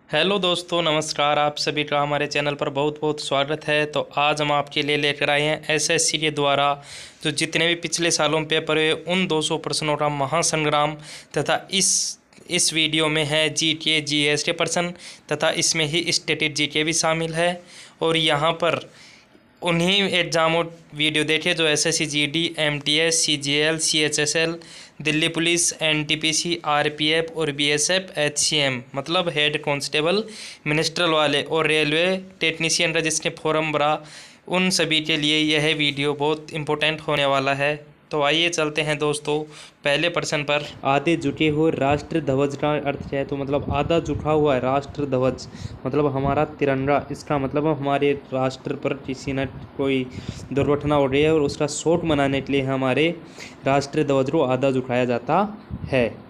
Hello दोस्तों, नमस्कार। आप सभी का हमारे चैनल पर बहुत बहुत स्वागत है। तो आज हम आपके लिए लेकर आए हैं एसएससी के द्वारा जो जितने भी पिछले सालों में पेपर हुए उन 200 प्रश्नों का महासंग्राम तथा इस वीडियो में है जीके जीएस के प्रश्न तथा इसमें ही स्टैटिक जीके भी शामिल है। और यहाँ पर उन्हीं एग्जामों वीडियो देखे जो SSC GD, MTS, CGL, CHSL, Delhi police, NTPC, RPF और बीएसएफ, एचसीएम मतलब हेड कांस्टेबल, मिनिस्ट्रल वाले और रेलवे टेक्नीशियन का जिसने फॉर्म भरा, उन सभी के लिए यह वीडियो बहुत इम्पोर्टेंट होने वाला है। तो आइए चलते हैं दोस्तों पहले प्रश्न पर। आधे झुके हुए राष्ट्र ध्वज का अर्थ क्या है? तो मतलब आधा झुका हुआ है राष्ट्र ध्वज मतलब हमारा तिरंगा। इसका मतलब हमारे राष्ट्र पर किसी न कोई दुर्घटना हो रही है और उसका शोक मनाने के लिए हमारे राष्ट्र ध्वज को आधा झुकाया जाता है।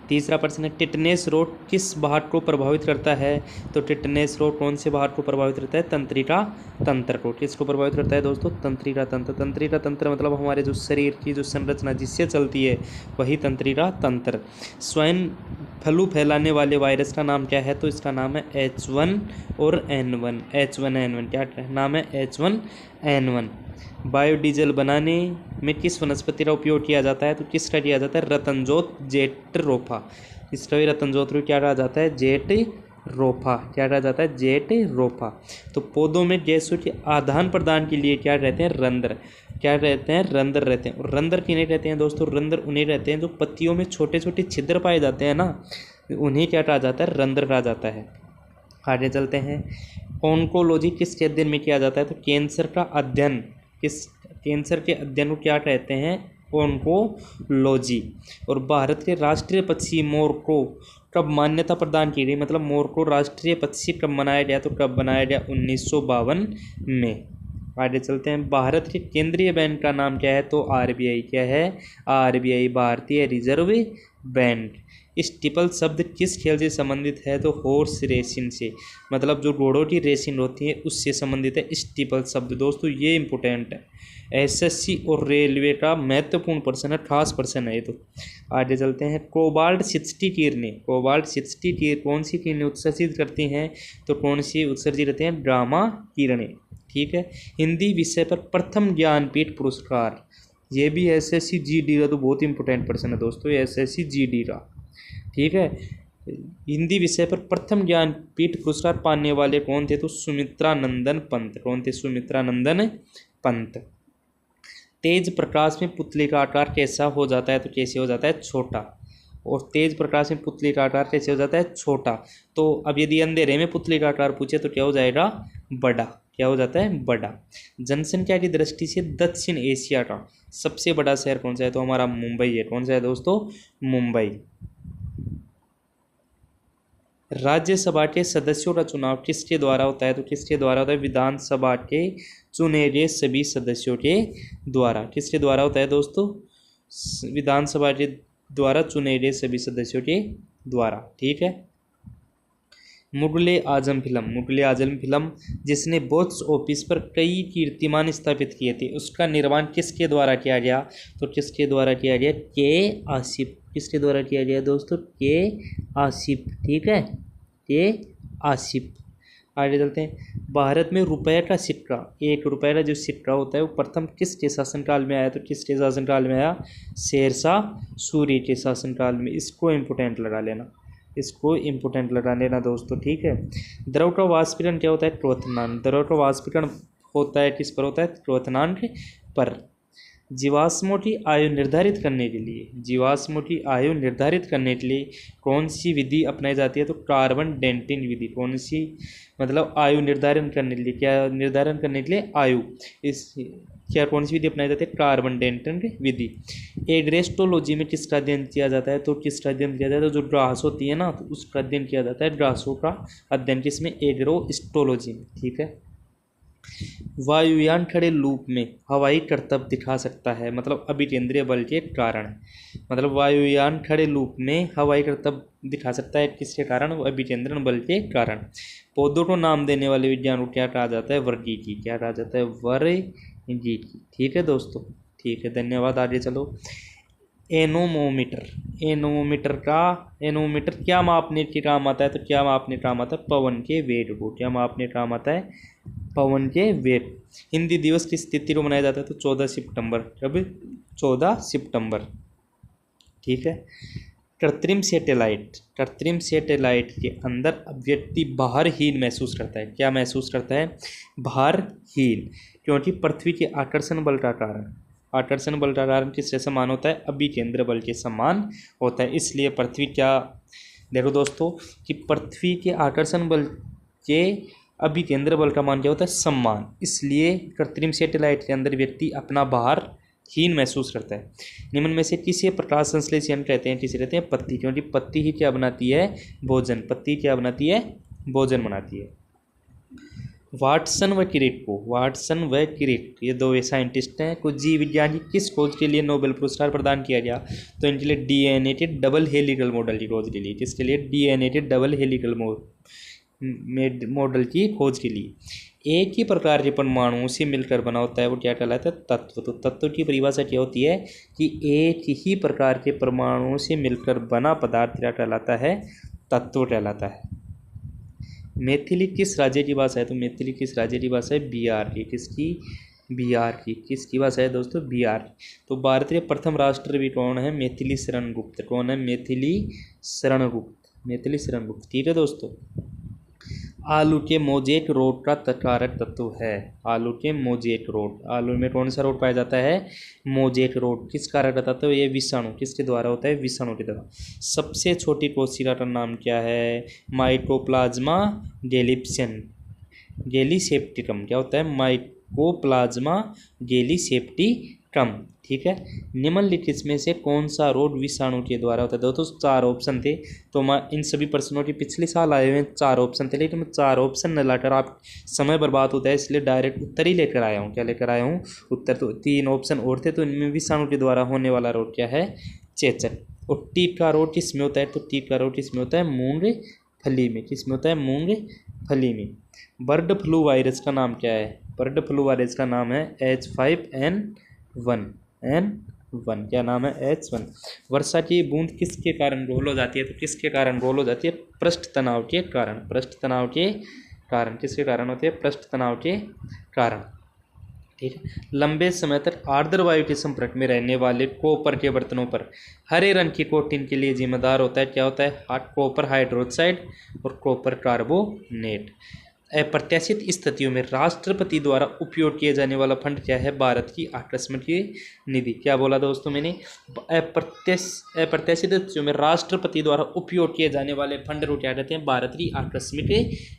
तीसरा प्रश्न है, टिटनेस रोग किस भाग को प्रभावित करता है? तो टिटनेस रोग कौन से भाग को प्रभावित करता है? तंत्रिका तंत्र को। किसको प्रभावित करता है दोस्तों? तंत्रिका तंत्र। तंत्रिका तंत्र मतलब हमारे जो शरीर की जो संरचना जिससे चलती है वही तंत्रिका तंत्र। स्वाइन फ्लू फैलाने वाले वायरस का नाम क्या है? तो इसका नाम है H1 और N1। H1N1 क्या नाम है? H1N1। बायोडीजल बनाने में किस वनस्पति का उपयोग किया जाता है? तो किसका किया जाता है? रतनजोत जेटरोफा। इसका भी रतनजोत क्या कहा जाता है? जेटरोफा। क्या कहा जाता है? जेटरोफा। तो पौधों में गैसों के आदान प्रदान के लिए क्या रहते हैं? रंध्र। क्या रहते हैं? रंध्र रहते हैं। और रंध्र किन्हें रहते हैं दोस्तों? रंध्र उन्हें रहते हैं जो पत्तियों में छोटे छोटे छिद्र पाए जाते हैं ना, उन्हें क्या कहा जाता है? रंध्र कहा जाता है। आगे चलते हैं। ऑन्कोलॉजी किस अध्ययन में किया जाता है? तो कैंसर का अध्ययन। किस कैंसर के अध्ययन को क्या कहते हैं? ऑन्कोलॉजी। और भारत के राष्ट्रीय पक्षी मोर को कब मान्यता प्रदान की गई? मतलब मोर को राष्ट्रीय पक्षी कब बनाया गया? तो कब बनाया गया? 1952 में। आगे चलते हैं। भारत के केंद्रीय बैंक का नाम क्या है? तो आरबीआई। क्या है? आरबीआई, भारतीय रिजर्व बैंक। स्टीपल शब्द किस खेल से संबंधित है? तो हॉर्स रेसिंग से, मतलब जो घोड़ों की रेसिंग होती है उससे संबंधित है स्टीपल शब्द। दोस्तों ये इंपॉर्टेंट है, एसएससी और रेलवे का महत्वपूर्ण प्रश्न है, खास प्रश्न है ये। तो आगे चलते हैं। कोबाल्ट 60 किरणें, कोबाल्ट 60 किरण कौन सी किरणें उत्सर्जित करती हैं? तो कौन सी उत्सर्जित करते हैं? गामा किरणें। ठीक है। हिंदी विषय पर प्रथम ज्ञानपीठ पुरस्कार, ये भी एसएससी जीडी का तो बहुत इंपॉर्टेंट प्रश्न है दोस्तों, एसएससी जीडी का। ठीक है। हिंदी विषय पर प्रथम ज्ञानपीठ पुरस्कार पाने वाले कौन थे? तो सुमित्रा नंदन पंत। कौन थे? सुमित्रा नंदन पंत। तेज प्रकाश में पुतले का आकार कैसा हो जाता है? तो कैसे हो जाता है? छोटा। और तेज प्रकाश में पुतले का आकार कैसे हो जाता है? छोटा। तो अब यदि अंधेरे में पुतले का आकार पूछे तो क्या हो जाएगा? बड़ा। क्या हो जाता है? बड़ा। जनसंख्या की दृष्टि से दक्षिण एशिया का सबसे बड़ा शहर कौन सा है? तो हमारा मुंबई है। कौन सा है दोस्तों? मुंबई। राज्यसभा के सदस्यों का चुनाव किसके द्वारा होता है? तो किसके द्वारा होता है? विधानसभा के चुने गए सभी सदस्यों के द्वारा। किसके द्वारा होता है दोस्तों? विधानसभा के द्वारा चुने गए सभी सदस्यों के द्वारा। ठीक है। मुगले आजम फिल्म, मुगले आजम फिल्म जिसने बॉक्स ऑफिस पर कई कीर्तिमान स्थापित किए थे, उसका निर्माण किसके द्वारा किया गया? तो किसके द्वारा किया गया? के आसिफ। किसके द्वारा किया गया दोस्तों? के आसिफ। ठीक है, के आसिफ। आगे चलते हैं। भारत में रुपये का सिक्का, 1 रुपये का जो सिक्का होता है वो प्रथम किसके शासनकाल में आया? तो किसके शासनकाल में आया? शेरशाह सूरी के शासनकाल में। इसको इम्पोर्टेंट लगा लेना, इसको इम्पोर्टेंट लगा लेना दोस्तों। ठीक है। द्रव का वाष्पीकरण क्या होता है? क्वथनांक। द्रव का वाष्पीकरण होता है किस पर होता है? क्वथनांक पर। जीवाश्मों की आयु निर्धारित करने के लिए, जीवाश्मों की आयु निर्धारित करने के लिए कौन सी विधि अपनाई जाती है? तो कार्बन डेटिंग विधि। कौन सी? मतलब आयु निर्धारण करने के लिए, क्या निर्धारण करने के लिए? आयु। इस क्या कौन सी विधि अपनाई जाती है? कार्बन डेटिंग विधि। एग्रेस्टोलॉजी में किसका अध्ययन किया जाता है? तो किसका अध्ययन किया जाता है? जो ग्रास होती है ना, तो उसका अध्ययन किया जाता है। ग्रासों का अध्ययन किसमें? एग्रोस्टोलॉजी में। ठीक है। वायुयान खड़े लूप में हवाई करतब दिखा सकता है, मतलब अभिकेंद्रीय बल के कारण। मतलब वायुयान खड़े लूप में हवाई करतब दिखा सकता है किसके कारण? अभिकेंद्रण बल के कारण। पौधों को नाम देने वाले विज्ञान को क्या कहा जाता है? वर्गीकी। क्या कहा जाता है? वर्गीकी। ठीक है दोस्तों। ठीक है, धन्यवाद। आगे चलो। एनोमोमीटर। एनोमोमीटर क्या मापने के काम आता है? तो क्या मापने का काम आता है? पवन के वेग को। क्या मापने का काम आता है? पवन के वेग। हिंदी दिवस किस तिथि को मनाया जाता है? तो 14 सितंबर। कब? 14 सितंबर। ठीक है। कृत्रिम सैटेलाइट के अंदर व्यक्ति भारहीन महसूस करता है। क्या महसूस करता है? भारहीन, क्योंकि पृथ्वी के आकर्षण बल का कारण किससे समान होता है? अभिकेंद्र बल के समान होता है। इसलिए पृथ्वी क्या, देखो दोस्तों, कि पृथ्वी के आकर्षण बल के अभिकेंद्र बल का मान क्या होता है? समान। इसलिए कृत्रिम सैटेलाइट के अंदर व्यक्ति अपना भार हीन महसूस करता है। निम्न में से किसे प्रकाश संश्लेषण कहते हैं? किसे कहते हैं? पत्ती, क्योंकि पत्ती ही क्या बनाती है? भोजन। पत्ती क्या बनाती है? भोजन बनाती है। वाटसन व क्रिक ये दो साइंटिस्ट हैं। कुछ जीव विज्ञान की किस खोज के लिए नोबेल पुरस्कार प्रदान किया गया? तो इनके लिए डीएनए के डबल हेलिकल मॉडल की खोज के लिए। किसके लिए? डीएनए के डबल हेलिकल मॉडल की खोज के लिए। एक ही प्रकार के परमाणुओं से मिलकर बना होता है वो क्या कहलाता है? तत्व। तो तत्व की परिभाषा क्या होती है? कि एक ही प्रकार के परमाणुओं से मिलकर बना पदार्थ क्या कहलाता है? तत्व कहलाता है। मैथिली किस राज्य की भाषा है? तो मैथिली किस राज्य की भाषा है? बिहार की। किसकी? बिहार की। किसकी भाषा है दोस्तों? बिहार। तो भारतीय प्रथम राष्ट्रपति कौन है? मैथिली शरण गुप्त। कौन है? मैथिली शरण गुप्त। ठीक है दोस्तों। आलू के मोजेक रोग का कारक तत्व है। आलू के मोजेक रोग। आलू में कौन सा रोग पाया जाता है? मोजेक रोग। किस कारक तत्व है? ये विषाणु। किसके द्वारा होता है? विषाणु के द्वारा। सबसे छोटी कोशिका का नाम क्या है? Mycoplasma gallisepticum. क्या होता है? Mycoplasma gallisepticum. ठीक है। निम्नलिखित में से कौन सा रोग विषाणु के द्वारा होता है? दोस्तों 4 ऑप्शन थे, तो मैं इन सभी प्रश्नों के पिछले साल आए हुए 4 ऑप्शन थे, लेकिन मैं 4 ऑप्शन न लाकर आप समय बर्बाद होता है, इसलिए डायरेक्ट उत्तर ही लेकर आया हूँ। क्या लेकर आया हूँ? उत्तर। तो 3 ऑप्शन और थे, तो इनमें विषाणु के द्वारा होने वाला रोग क्या है? चेचक। और टीका रोग किसमें होता है? तो टीका रोग किसमें होता है? मूंगफली में। किसमें होता है? मूंगफली में। बर्ड फ्लू वायरस का नाम क्या है? बर्ड फ्लू वायरस का नाम है H5N1। क्या नाम है? H1। वर्षा की बूंद किसके कारण गोल हो जाती है? तो किसके कारण गोल हो जाती है? पृष्ठ तनाव के कारण। किसके कारण होती है? पृष्ठ तनाव के कारण। ठीक है। लंबे समय तक आर्द्र वायु के संपर्क में रहने वाले कॉपर के बर्तनों पर हरे रंग की कोटिंग के लिए जिम्मेदार होता है। क्या होता है? कॉपर हाइड्रोक्साइड और कॉपर कार्बोनेट। अप्रत्याशित स्थितियों में राष्ट्रपति द्वारा उपयोग किए जाने वाला फंड क्या है? भारत की आकस्मिक निधि। क्या बोला दोस्तों मैंने? अप्रत्याशित स्थितियों में राष्ट्रपति द्वारा उपयोग किए जाने वाले फंड को क्या कहते हैं? भारत की आकस्मिक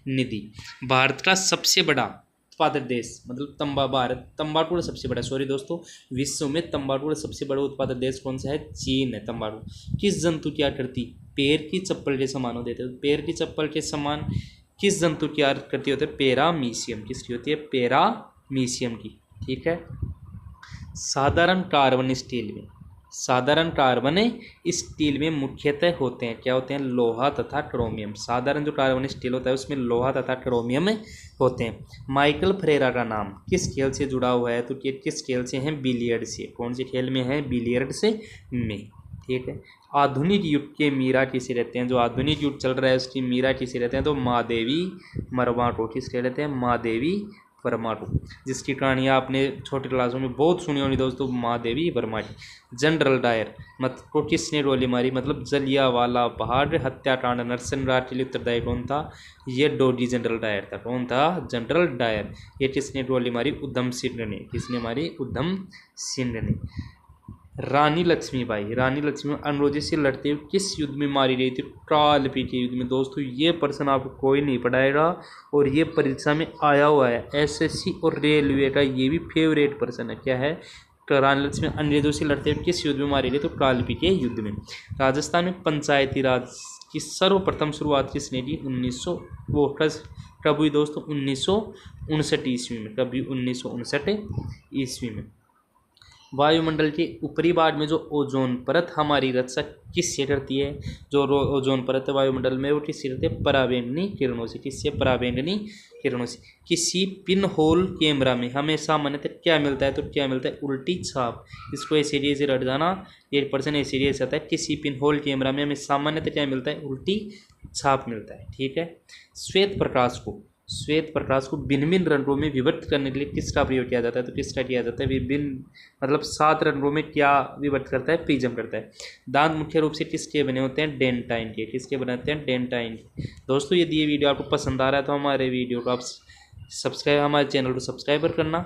निधि। भारत का सबसे बड़ा उत्पादक देश, मतलब तंबाकू का सबसे बड़ा, सॉरी दोस्तों, विश्व में तंबाकू का सबसे बड़ा उत्पादक देश कौन सा है? चीन है। तंबाकू किस जंतु की आकृति पैर की चप्पल के समान हो देते हैं? पैर की चप्पल के समान किस जंतु की आकृति होती है? पैरामीशियम। किसकी होती है? पैरामीशियम की। ठीक है। साधारण कार्बन स्टील में मुख्यतः होते हैं, क्या होते हैं? लोहा तथा क्रोमियम। साधारण जो कार्बन स्टील होता है उसमें लोहा तथा क्रोमियम होते हैं। माइकल फरेरा का नाम किस खेल से जुड़ा हुआ है? तो किस खेल से है? बिलियर्ड से। कौन से खेल में है? बिलियर्ड से में। ठीक है। आधुनिक युग के मीरा किसे रहते हैं? जो आधुनिक युग चल रहा है उसकी मीरा किसे रहते हैं? तो महादेवी वर्मा को। किसके रहते हैं? महादेवी वर्मा को, जिसकी कहानी आपने छोटी क्लासों में बहुत सुनी होगी दोस्तों। महादेवी वर्मा की। जनरल डायर मतलब किसने गोली मारी? मतलब जलियांवाला बाग हत्याकांड नरसंहार के लिए उत्तरदायी कौन था? ये डोडी जनरल डायर था। कौन था? General Dyer. ये किसने गोली मारी? उधम सिंह ने। किसने मारी? उधम सिंह ने। रानी लक्ष्मीबाई अंग्रेजों से लड़ते हुए किस युद्ध में मारी गई थी? कालपी के युद्ध में। दोस्तों ये प्रश्न आपको कोई नहीं पढ़ाएगा और ये परीक्षा में आया हुआ है। एसएससी और रेलवे का ये भी फेवरेट प्रश्न है। क्या है? रानी लक्ष्मी अंग्रेजों से लड़ते हुए किस युद्ध में मारी गई? तो कालपी के युद्ध में। राजस्थान में पंचायती राज की सर्वप्रथम शुरुआत किसने की? 1900 कब हुई दोस्तों? 1959 ईस्वी में। कभी 1959 ईस्वी में। वायुमंडल के ऊपरी भाग में जो ओजोन परत हमारी रक्षा किससे करती है? जो ओजोन परत है वायुमंडल में वो किससे करती है? पराबैंगनी किरणों से। किससे? पराबैंगनी किरणों से। किसी पिन होल कैमरा में हमें सामान्यतः क्या मिलता है? तो क्या मिलता है? उल्टी छाप। इसको ऐसे से रट जाना, ये पर्सन ऐसे आता है। किसी पिन होल कैमरा में हमें सामान्यतः क्या मिलता है? उल्टी छाप मिलता है। ठीक है। श्वेत प्रकाश को भिन्न भिन्न रंगों में विभक्त करने के लिए किसका प्रयोग किया जाता है? तो किसका किया जाता है? विभिन्न मतलब 7 रंगों में क्या विभक्त करता है? प्रिज्म करता है। दांत मुख्य रूप से किसके बने होते हैं? डेंटाइन के। किसके बनाते हैं? डेंटाइन के। दोस्तों यदि ये वीडियो आपको पसंद आ रहा है तो हमारे वीडियो को आप हमारे चैनल को सब्सक्राइब करना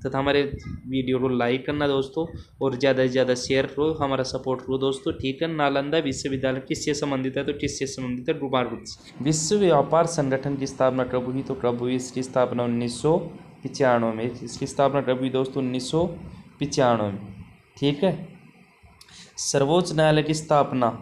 तथा हमारे वीडियो को लाइक करना दोस्तों, और ज़्यादा से ज़्यादा शेयर करो, हमारा सपोर्ट करो दोस्तों। ठीक है। नालंदा विश्वविद्यालय किससे संबंधित है? तो किससे संबंधित है? रूट से। विश्व व्यापार संगठन की स्थापना कब हुई? तो कब हुई इसकी स्थापना? 1995 में। इसकी स्थापना कब हुई दोस्तों? 1995 में। ठीक है। सर्वोच्च न्यायालय की स्थापना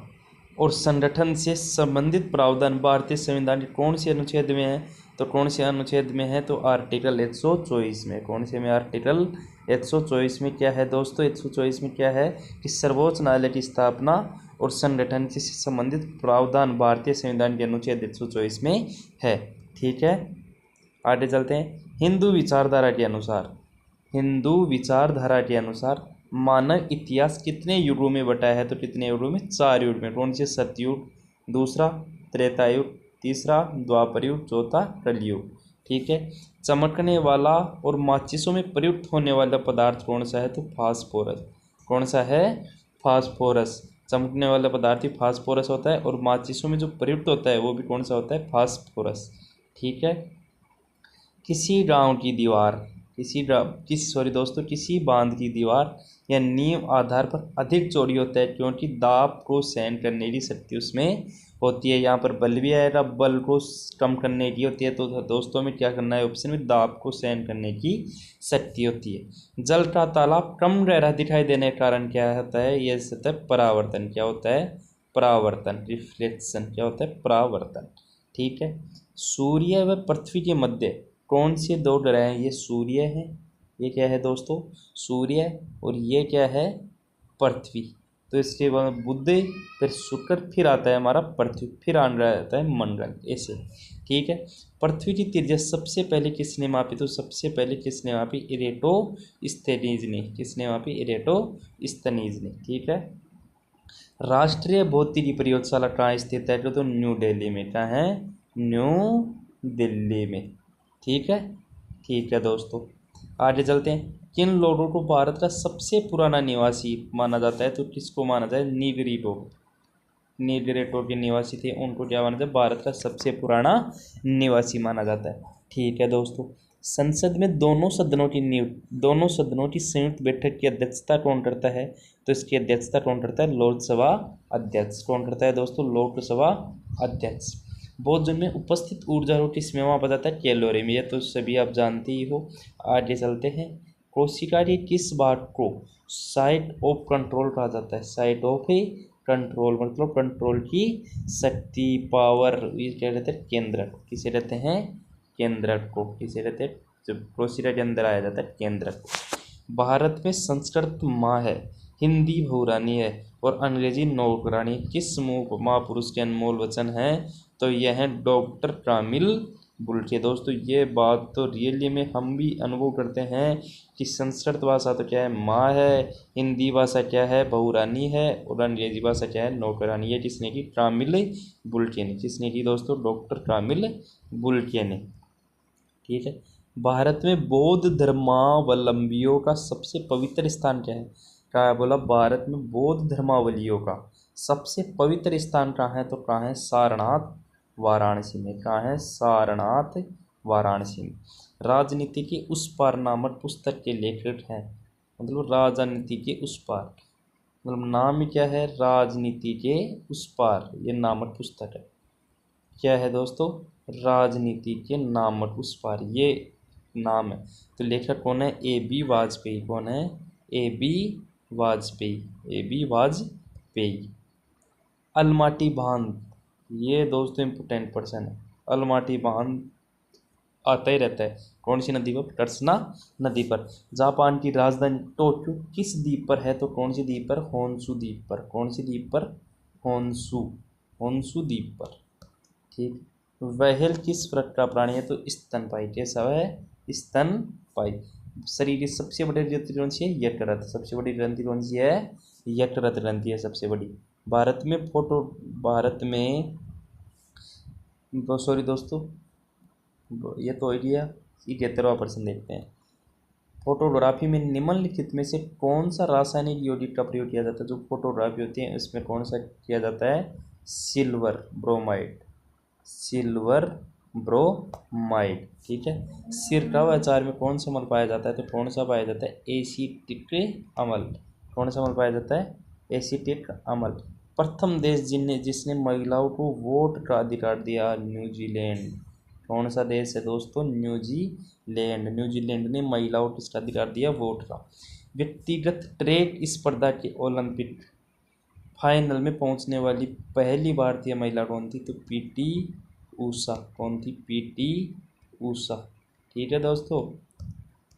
और संगठन से संबंधित प्रावधान भारतीय संविधान के कौन से अनुच्छेद में है? तो कौन से अनुच्छेद में है? तो आर्टिकल 124 में। कौन से में? आर्टिकल 124 में क्या है दोस्तों? 124 में क्या है कि सर्वोच्च न्यायालय की स्थापना और संगठन से संबंधित प्रावधान भारतीय संविधान के अनुच्छेद 124 में है। ठीक है। आगे चलते हैं। हिंदू विचारधारा के अनुसार मानव इतिहास कितने युगों में बटा है? तो कितने युगों में? 4 युग में। कौन से? सतयुग, दूसरा त्रेतायुग, तीसरा द्वापर युग, चौथा कलयुग। ठीक है। चमकने वाला और माचिसों में प्रयुक्त होने वाला पदार्थ कौन सा है? तो फास्फोरस। कौन सा है? फास्फोरस। चमकने वाला पदार्थ ही फास्फोरस होता है, और माचिसों में जो प्रयुक्त होता है वो भी कौन सा होता है? फास्फोरस। ठीक है। किसी गांव की दीवार किसी बांध की दीवार या नींव आधार पर अधिक चौड़ी होता है क्योंकि दाब को सहन करने की शक्ति उसमें होती है। यहाँ पर बल भी आएगा, बल को कम करने की होती है। तो दोस्तों में क्या करना है? ऑप्शन में दाब को सहन करने की शक्ति होती है। जल का तालाब कम गहरा दिखाई देने के कारण क्या होता है? यह होता है परावर्तन। क्या होता है? परावर्तन, रिफ्लेक्शन। क्या होता है? परावर्तन। ठीक है। सूर्य व पृथ्वी के मध्य कौन से 2 ग्रह हैं? ये सूर्य है, ये क्या है दोस्तों? सूर्य। और ये क्या है? पृथ्वी। तो इसके बाद बुध, फिर शुक्र, फिर आता है हमारा पृथ्वी, फिर आता है मंगल, ऐसे। ठीक है। पृथ्वी की त्रिज्या सबसे पहले किसने मापी? तो सबसे पहले किसने मापी? इरेटोस्थनीज ने। किसने मापी? इरेटोस्थनीज ने। ठीक है। राष्ट्रीय भौतिकी प्रयोगशाला कहाँ स्थित है? तो न्यू दिल्ली में। कहाँ है? न्यू दिल्ली में। ठीक है। ठीक है दोस्तों, आगे चलते हैं। किन लोगों को भारत का सबसे पुराना निवासी माना जाता है? तो किसको माना जाए? नीग्रेटो के निवासी थे, उनको क्या माना जाए? भारत का सबसे पुराना निवासी माना जाता है। ठीक है दोस्तों। संसद में दोनों सदनों की संयुक्त बैठक की अध्यक्षता कौन करता है? तो इसकी अध्यक्षता कौन करता है? लोकसभा अध्यक्ष। कौन करता है दोस्तों? लोकसभा अध्यक्ष। भोजन में उपस्थित ऊर्जा को किसमें मापा जाता है? कैलोरी में। ये तो सभी आप जानते ही हो। आगे चलते हैं। कोशिका के किस भाग को साइट ऑफ कंट्रोल कहा जाता है? साइट ऑफ कंट्रोल मतलब कंट्रोल की शक्ति, पावर। ये क्या कहते हैं? केंद्रक। किसे कहते हैं? केंद्रक को। किसे कहते हैं? जब कोशिका के अंदर आया जाता है, केंद्रक को। भारत में संस्कृत माँ है, हिंदी बहुरानी है और अंग्रेजी नौकरानी। किस महापुरुष के अनमोल वचन हैं? तो यह है डॉक्टर कामिल बुल्टे। दोस्तों ये बात तो रियली में हम भी अनुभव करते हैं कि संस्कृत भाषा तो क्या है? माँ है, हिंदी भाषा क्या है? बहुरानी है, और अंग्रेजी भाषा क्या है? नौकरानी है। किसने की? कामिल बुल्टे ने। किसने की दोस्तों? डॉक्टर कामिल बुल्टे ने। ठीक है। भारत में बौद्ध धर्मावलंबियों का सबसे पवित्र स्थान क्या है? क्या बोला? भारत में बौद्ध धर्मावलंबियों का सबसे पवित्र स्थान कहाँ है? तो कहाँ है? सारनाथ वाराणसी में। कहाँ है? सारनाथ वाराणसी में। राजनीति के उस पार नामक पुस्तक के लेखक हैं, मतलब राजनीति के उस पार, मतलब नाम क्या है? राजनीति के उस पार, ये नामक पुस्तक है। क्या है दोस्तों? राजनीति के नामक उस पार, ये नाम है। तो लेखक कौन है? A.B. वाजपेयी। कौन है? A.B. Vajpayee. A.B. Vajpayee. Almaty बांध, ये दोस्तों इम्पोर्टेंट पर्सन है। अलमाटी बांध आता ही रहता है। कौन सी नदी पर? टर्सना नदी पर। जापान की राजधानी टोक्यो किस द्वीप पर है? तो कौन सी द्वीप पर? होन्शु द्वीप पर। कौन सी द्वीप पर? होन्शु, होन्शु द्वीप पर। ठीक। व्हेल किस वर्ग का प्राणी है? तो स्तनपायी। कैसा है? स्तनपायी। शरीर की सबसे बड़ी ग्रंथि कौन सी है? यकृत। सबसे बड़ी ग्रंथि कौन सी है? यकृत ग्रंथि है सबसे बड़ी। भारत में सॉरी दोस्तों, ये तो आइडिया 71वां प्रश्न देखते हैं। फोटोग्राफी में निम्नलिखित में से कौन सा रासायनिक यौगिक का प्रयोग किया जाता है? जो फोटोग्राफी होती है इसमें कौन सा किया जाता है? Silver bromide, silver bromide. ठीक है। सिरका व अचार में कौन सा अम्ल पाया जाता है? तो कौन सा पाया जाता है? एसीटिक अम्ल। कौन सा अम्ल पाया जाता है? एसीटिक अम्ल। प्रथम देश जिसने महिलाओं को वोट का अधिकार दिया? न्यूजीलैंड। कौन सा देश है दोस्तों? न्यूजीलैंड। न्यूजीलैंड ने महिलाओं को किसका अधिकार दिया? वोट का। व्यक्तिगत ट्रैक स्पर्धा के ओलंपिक फाइनल में पहुंचने वाली पहली भारतीय महिला कौन थी? तो पीटी ऊषा। कौन थी? पीटी ऊषा। ठीक है दोस्तों,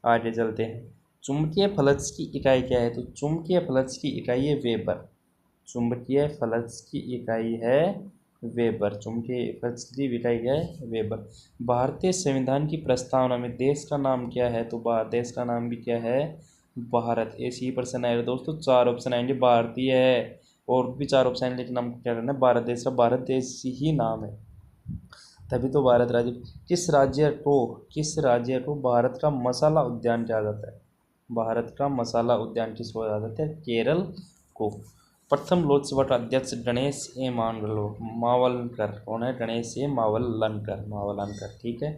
आगे चलते हैं। चुंबकीय फ्लक्स की इकाई क्या है? तो चुंबकीय फ्लक्स की इकाई है वेबर। चुंबकीय फ्लक्स की इकाई है वेबर। चुंबकीय फ्लक्स की इकाई क्या है? वेबर। भारतीय संविधान की प्रस्तावना में देश का नाम क्या है? तो देश का नाम भी क्या है? भारत। ऐसे ही प्रश्न आएगा दोस्तों, 4 ऑप्शन आएंगे। भारतीय है और भी 4 ऑप्शन, लेकिन हमको क्या करना है? भारत देश का, भारत देश ही नाम है, तभी तो भारत राज्य। किस राज्य को भारत का मसाला उद्यान कहा जाता है? भारत का मसाला उद्यान किसको कहा जाता है? केरल को। प्रथम लोकसभा का अध्यक्ष गणेश ए मावलंकर। कौन है? गणेश ए मावलंकर। ठीक है।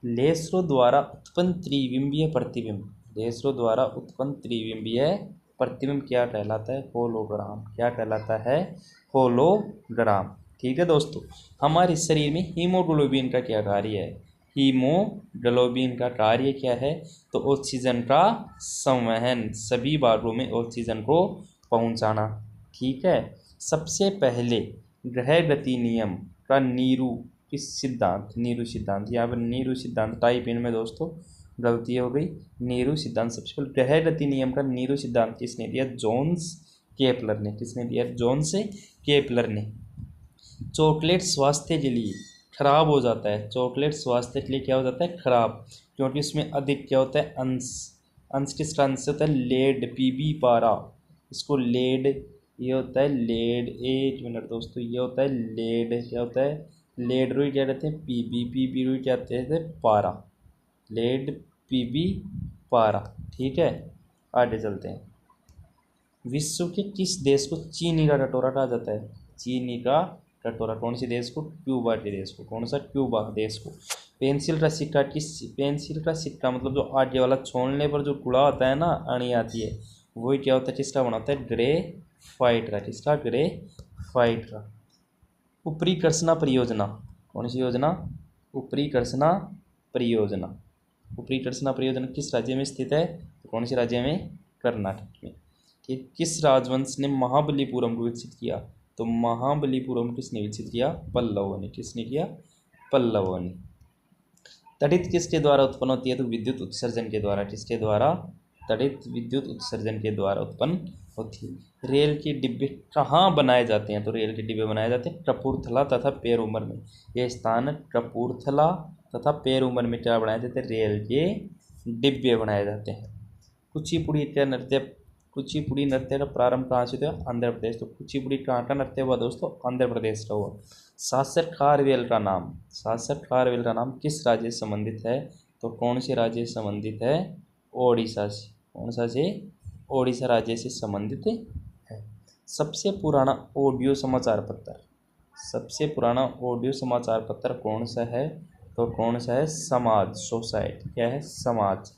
लेसरो द्वारा उत्पन्न त्रिबिंबीय प्रतिबिंब, लेसरो द्वारा उत्पन्न त्रिबिंबीय प्रतिबिंब क्या कहलाता है? होलोग्राम। क्या कहलाता है? होलोग्राम। ठीक है दोस्तों, हमारे शरीर में हीमोग्लोबिन का क्या कार्य है? हीमोग्लोबिन का कार्य क्या है? तो ऑक्सीजन का संवहन, सभी भागों में ऑक्सीजन को पहुंचाना। ठीक है। सबसे पहले ग्रह गति नियम का नीरू किस सिद्धांत? नीरू सिद्धांत। यहाँ पर नीरू सिद्धांत टाइप इन में दोस्तों गलती हो गई। नीरू सिद्धांत सबसे पहले, ग्रह गति नियम का नीरू सिद्धांत किसने दिया? जोन्स केपलर ने। किसने दिया? जोन्स केपलर ने। चॉकलेट स्वास्थ्य के लिए खराब हो जाता है। चॉकलेट स्वास्थ्य के लिए क्या हो जाता है? खराब, क्योंकि उसमें अधिक क्या होता है? अंश। अंश किसका अंश होता है? लेड, पीबी पारा। इसको लेड, ये होता है लेड। 1 मिनट दोस्तों, ये होता है लेड। क्या होता है? लेड रुई क्या कहते हैं? पीबी। पीबी रुई क्या कहते हैं? पारा। लेड, पीबी, पारा। ठीक है, आगे चलते हैं। विश्व के किस देश को चीनी का कटोरा कहा जाता है? चीनी का कटोरा। कौन से देश को? क्यूबा के देश को। कौन सा? क्यूबा देश को। पेंसिल का सिक्का पेंसिल का सिक्का मतलब जो आगे वाला छोड़ने पर जो गुड़ा होता है ना, अणी आती है, वही क्या होता है? किसका बना होता है? ग्रेफाइट का। किसका? ग्रेफाइट का। ऊपरी कर्षणा परियोजना। कौन सी योजना? ऊपरी कर्षणा परियोजना। ऊपरी कर्षणा परियोजना किस राज्य में स्थित है? तो कौन से राज्य में? कर्नाटक में। ठीक। किस राजवंश ने महाबलीपुरम को विकसित किया? तो महाबलीपुरम किसने विकसित किया? पल्लवों ने। किसने किया? पल्लवों ने। तड़ित किसके द्वारा उत्पन्न होती है? तो विद्युत उत्सर्जन के द्वारा। किसके द्वारा? तड़ित विद्युत उत्सर्जन के द्वारा उत्पन्न होती है। रेल के डिब्बे कहाँ बनाए जाते हैं? तो रेल के डिब्बे बनाए जाते हैं कपूरथला तथा पेरूमल में। ये स्थान कपूरथला तथा पेरूमल में क्या बनाए जाते हैं? रेल के डिब्बे बनाए जाते हैं। कुचिपुड़ी नृत्य का प्रारंभ कहाँ से हुआ? आंध्र प्रदेश। तो कुचिपुड़ी कहाँ का नृत्य हुआ दोस्तों? आंध्र प्रदेश का हुआ। शासक खारवेल का नाम किस राज्य से संबंधित है? तो कौन से राज्य से संबंधित है? ओडिशा से। कौन सा से? ओडिशा राज्य से संबंधित है। सबसे पुराना ऑडियो समाचार पत्र कौन सा है? तो कौन सा है? समाज, सोसाइटी। क्या है? समाज।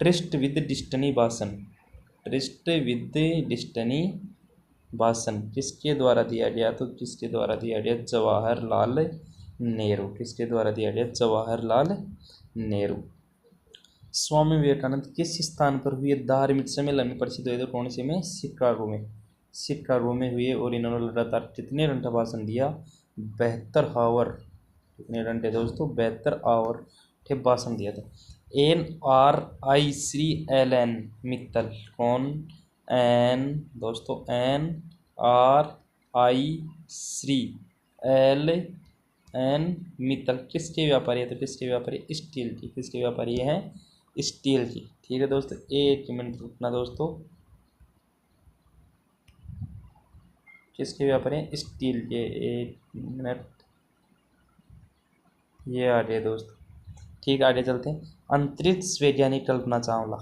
ट्रिस्ट विद डिस्टनी भाषण किसके द्वारा दिया गया? तो किसके द्वारा दिया गया? जवाहरलाल नेहरू। किसके द्वारा दिया गया? जवाहरलाल नेहरू। स्वामी विवेकानंद किस स्थान पर हुए धार्मिक सम्मेलन में प्रसिद्ध हुए? तो कौन से में? शिकागो में हुए। और इन्होंने लगातार कितने घंटा भाषण दिया? 72 आवर। कितने घंटे दोस्तों? 72 आवर भाषण दिया था। NRI मित्तल, कौन? दोस्तों NRI मित्तल किसके व्यापारी है? तो किसके व्यापारी? स्टील की। किसके व्यापारी हैं? स्टील की। ठीक है दोस्तों, एक मिनट रुकना दोस्तों। किसके व्यापारी हैं? स्टील के। एक मिनट, ये आ गए दोस्तों। ठीक, आगे चलते हैं। अंतरिक्ष वैज्ञानिक कल्पना चावला।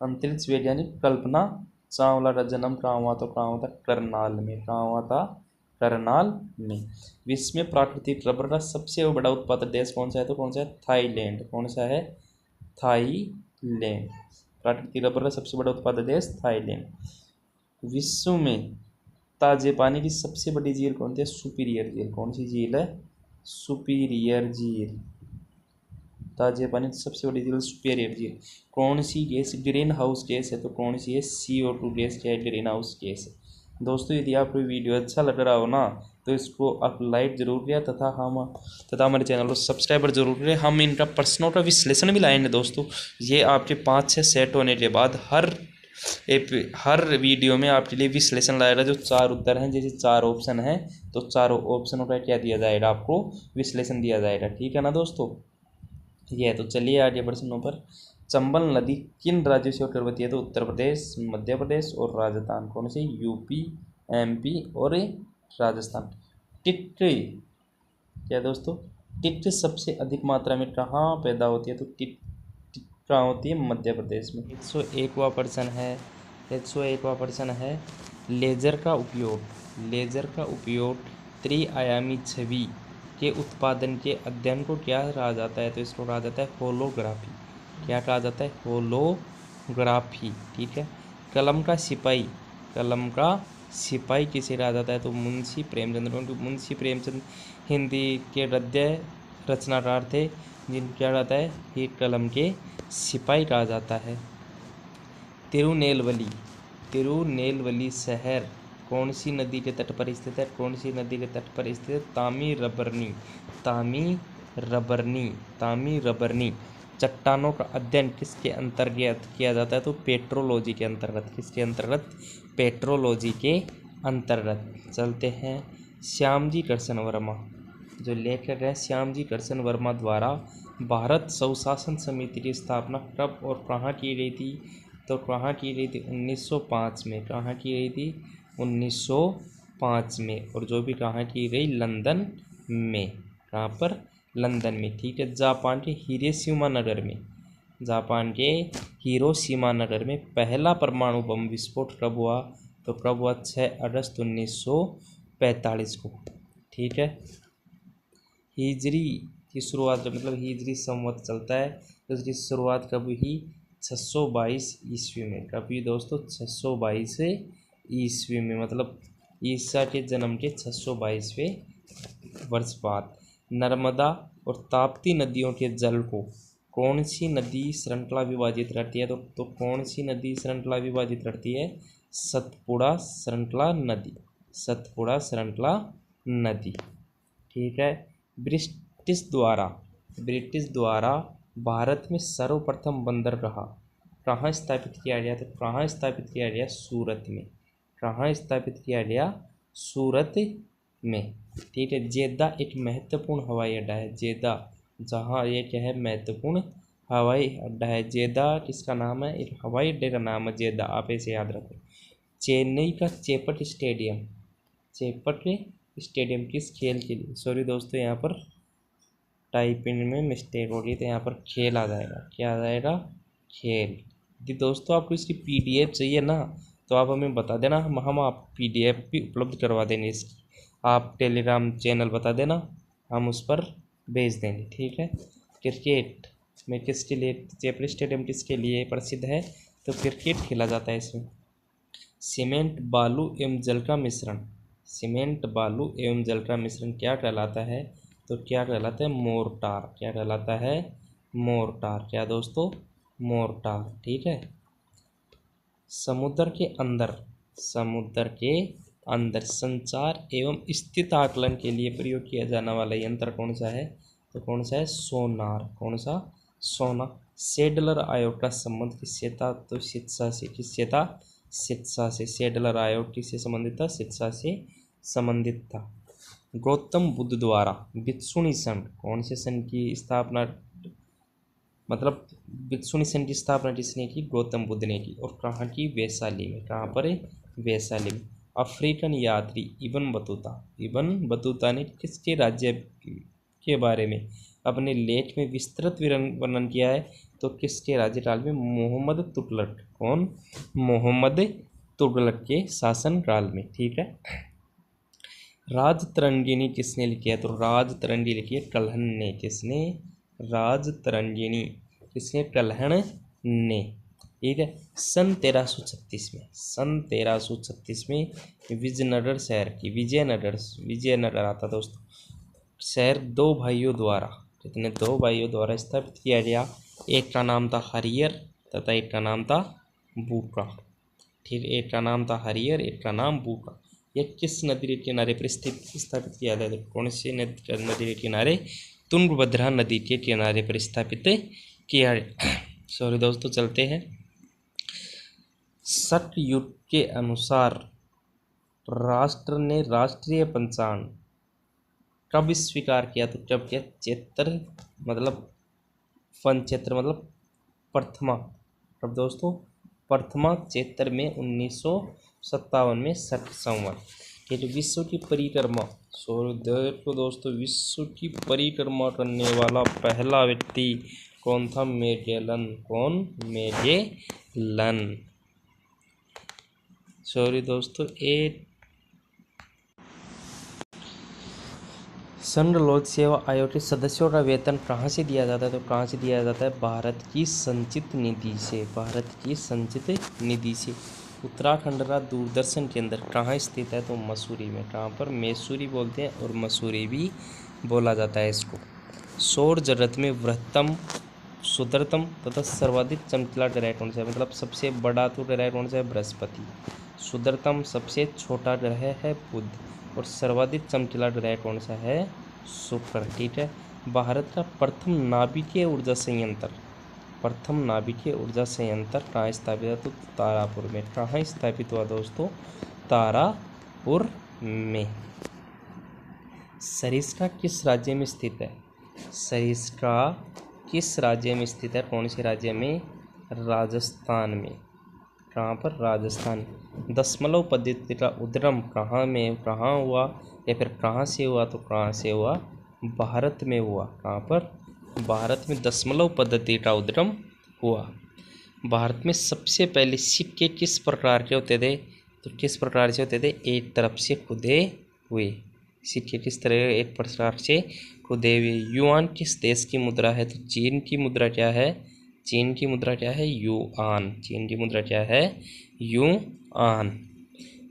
अंतरिक्ष वैज्ञानिक कल्पना चावला का जन्म कहाँ हुआ? तो कहाँ हुआ था? करनाल में। कहाँ हुआ था? करनाल में। विश्व में प्राकृतिक रबर का सबसे बड़ा उत्पादक देश कौन सा है? तो कौन सा है? थाईलैंड। कौन सा है? थाईलैंड। प्राकृतिक रबर का सबसे बड़ा उत्पादक देश थाईलैंड। विश्व में ताजे पानी की सबसे बड़ी झील कौन सी है? सुपीरियर झील। कौन सी झील है? सुपीरियर झील। ताजे पानी की सबसे बड़ी झील सुपीरियर झील। कौन सी गैस ग्रीन हाउस गैस है? तो कौन सी है? CO2 gas. क्या है? ग्रीन हाउस गैस है। दोस्तों यदि आपको वीडियो अच्छा लग रहा हो ना तो इसको आप लाइक जरूर करें तथा हमारे चैनल को सब्सक्राइबर जरूर करें। हम इनका प्रश्नों का विश्लेषण भी लाएंगे दोस्तों। ये आपके 5-6 सेट होने के बाद हर वीडियो में आपके लिए विश्लेषण लाएगा। जो 4 उत्तर हैं, जैसे 4 ऑप्शन हैं तो चारों ऑप्शनों का क्या दिया जाएगा? आपको विश्लेषण दिया जाएगा। ठीक है ना दोस्तों? ये तो चलिए आगे प्रश्नों पर। चंबल नदी किन राज्यों से होकर बहती है? तो उत्तर प्रदेश, मध्य प्रदेश और राजस्थान। कौन से? यूपी, MP और राजस्थान। टिट्टी, क्या दोस्तों? टिट्टी सबसे अधिक मात्रा में कहाँ पैदा होती है? तो टिट्टी कहाँ होती है? मध्य प्रदेश में। 101वां प्रश्न है। 101वां प्रश्न है, लेजर का उपयोग त्रिआयामी छवि के उत्पादन के अध्ययन को क्या कहा जाता है? तो इसको कहा जाता है होलोग्राफी। क्या कहा जाता है? होलोग्राफी। ठीक है। कलम का सिपाही किसे कहा जाता है? तो मुंशी प्रेमचंद। क्योंकि मुंशी प्रेमचंद हिंदी के गद्य रचनाकार थे जिनको क्या कहता है? ये कलम के सिपाही कहा जाता है। तिरुनेलवेली शहर कौन सी नदी के तट पर स्थित है? कौन सी नदी के तट पर स्थित है? तामीरबरनी। चट्टानों का अध्ययन किसके अंतर्गत किया जाता है? तो पेट्रोलॉजी के अंतर्गत। किसके अंतर्गत? पेट्रोलॉजी के अंतर्गत। चलते हैं। श्यामजी कृष्ण वर्मा, जो लेखक है श्यामजी कृष्ण वर्मा द्वारा भारत स्वशासन समिति की स्थापना कब और कहाँ की गई थी? तो कहाँ की गई थी? 1905 में। कहाँ की गई थी? 1905 में। और जो भी कहाँ की गई? लंदन में। कहाँ पर? लंदन में। ठीक है। जापान के हिरोशिमा नगर में पहला परमाणु बम विस्फोट कब हुआ? तो कब हुआ? 6 अगस्त 1945 को। ठीक है। हिजरी की शुरुआत, मतलब हिजरी संवत चलता है तो इसकी शुरुआत कब हुई? 622 ईस्वी में। कब हुई दोस्तों? 622 ईस्वी में, मतलब ईसा के जन्म के 622वें वर्ष बाद। नर्मदा और ताप्ती नदियों के जल को कौन सी नदी श्रृंखला विभाजित करती है? तो कौन सी नदी श्रृंखला विभाजित करती है? सतपुड़ा श्रृंखला नदी। ठीक है। ब्रिटिश द्वारा भारत में सर्वप्रथम बंदरगाह कहाँ स्थापित किया गया? तो कहाँ स्थापित किया गया? सूरत में। कहाँ स्थापित किया गया? सूरत में। ठीक है। जेद्दा एक महत्वपूर्ण हवाई अड्डा है। जेद्दा, जहाँ ये क्या है? महत्वपूर्ण हवाई अड्डा है। जेद्दा किसका नाम है? एक हवाई अड्डे का नाम है जेद्दा। आप ऐसे याद रखो। चेन्नई का चेपट स्टेडियम किस खेल के लिए? सॉरी दोस्तों, यहाँ पर टाइपिंग में मिस्टेक हो गई, तो यहाँ पर खेल आ जाएगा। क्या आ जाएगा? खेल। यदि दोस्तों आपको इसकी PDF चाहिए ना तो आप हमें बता देना, हम आप PDF भी उपलब्ध करवा देंगे इसकी। आप टेलीग्राम चैनल बता देना, हम उस पर भेज देंगे। ठीक है। क्रिकेट में किसके लिए चेपल स्टेडियम किसके लिए प्रसिद्ध है? तो क्रिकेट खेला जाता है इसमें। सीमेंट बालू एवं जल का मिश्रण क्या कहलाता है? तो क्या कहलाता है? मोर्टार। क्या कहलाता है? मोर्टार। क्या दोस्तों? मोर्टार। ठीक है। समुद्र के अंदर संचार एवं स्थिति आकलन के लिए प्रयोग किया जाने वाला यंत्र कौन सा है? तो कौन सा है, सोनार। कौन सा, सोना। सेडलर आयोग का संबंध किससे था, तो शिक्षा से। किससे था, शिक्षा से। सेडलर आयोग किससे संबंधित था, शिक्षा से संबंधित था। गौतम बुद्ध द्वारा भिक्षुणी संघ कौन से संघ की स्थापना, मतलब भिक्षुणी संघ की स्थापना किसने की, गौतम बुद्ध ने की। और कहाँ की, वैशाली में। कहाँ पर, वैशाली में। अफ्रीकन यात्री इब्न बतूता, इब्न बतूता ने किसके राज्य के बारे में अपने लेख में विस्तृत वर्णन किया है, तो किसके राज्यकाल में, मोहम्मद तुगलक। कौन, मोहम्मद तुगलक के शासनकाल में। ठीक है। राजतरंगिणी किसने लिखी है, तो राजतरंगी लिखी है कल्हण ने। किसने, राजतरंगिणी किसने, कल्हण ने। ठीक है। सन 1336 में, सन 1336 में विजयनगर शहर की, विजयनगर आता दोस्तों शहर दो भाइयों द्वारा, कितने, दो भाइयों द्वारा स्थापित किया गया। एक का नाम था हरियर तथा एक का नाम था बूका। ठीक, एक का नाम था हरियर, एक का नाम बूका। यह किस नदी के किनारे पर स्थापित किया गया, कौन से नदी के किनारे, तुंगभद्रा नदी के किनारे पर स्थापित किया। सॉरी दोस्तों, चलते हैं। सतयुग के अनुसार राष्ट्र ने राष्ट्रीय पंचांग कब स्वीकार किया, तो कब किया, चैत्र मतलब पंचैत्र मतलब प्रथमा, कब दोस्तों, प्रथमा चैत्र में 1957 में सठ संवत। ये जो विश्व की परिक्रमा, देखो दोस्तों, विश्व की परिक्रमा करने वाला पहला व्यक्ति कौन था, मैगेलन। कौन, मैगेलन। सॉरी दोस्तों, संघ लोक सेवा आयोग के सदस्यों का वेतन कहाँ से दिया जाता है, तो कहाँ से दिया जाता है, भारत की संचित निधि से। भारत की संचित निधि से। उत्तराखंड का दूरदर्शन केंद्र कहाँ स्थित है, तो मसूरी में। कहाँ पर, मैसूरी बोलते हैं और मसूरी भी बोला जाता है इसको। सौर जगत में वृहत्तम, शुद्धतम तथा सर्वाधिक चमकीला ग्रह कौन सा है, मतलब सबसे बड़ा तो ग्रह कौन सा है, बृहस्पति। शुद्धतम सबसे छोटा ग्रह है बुध, और सर्वाधिक चमकीला ग्रह कौन सा है, शुक्र। ठीक है। भारत का प्रथम नाभिकीय ऊर्जा संयंत्र, प्रथम नाभिकीय ऊर्जा संयंत्र कहाँ स्थापित है, तो तारापुर में। कहाँ स्थापित हुआ दोस्तों, तारापुर में। सरिस्का किस राज्य में स्थित है, सरिस्का किस राज्य में स्थित है, कौन से राज्य में, राजस्थान में। कहाँ पर, राजस्थान। दशमलव पद्धति का उद्गम कहाँ में, कहाँ हुआ, या फिर कहाँ से हुआ, तो कहाँ से हुआ, भारत में हुआ। कहाँ पर, भारत में दशमलव पद्धति का उद्गम हुआ। भारत में सबसे पहले सिक्के किस प्रकार के होते थे, तो किस प्रकार से होते थे, एक तरफ से खुदे हुए सिक्के। किस तरह, एक प्रकार से खुदे हुए। युआन किस देश की मुद्रा है, तो चीन की मुद्रा क्या है, चीन की मुद्रा क्या है, युआन। चीन की मुद्रा क्या है, युआन।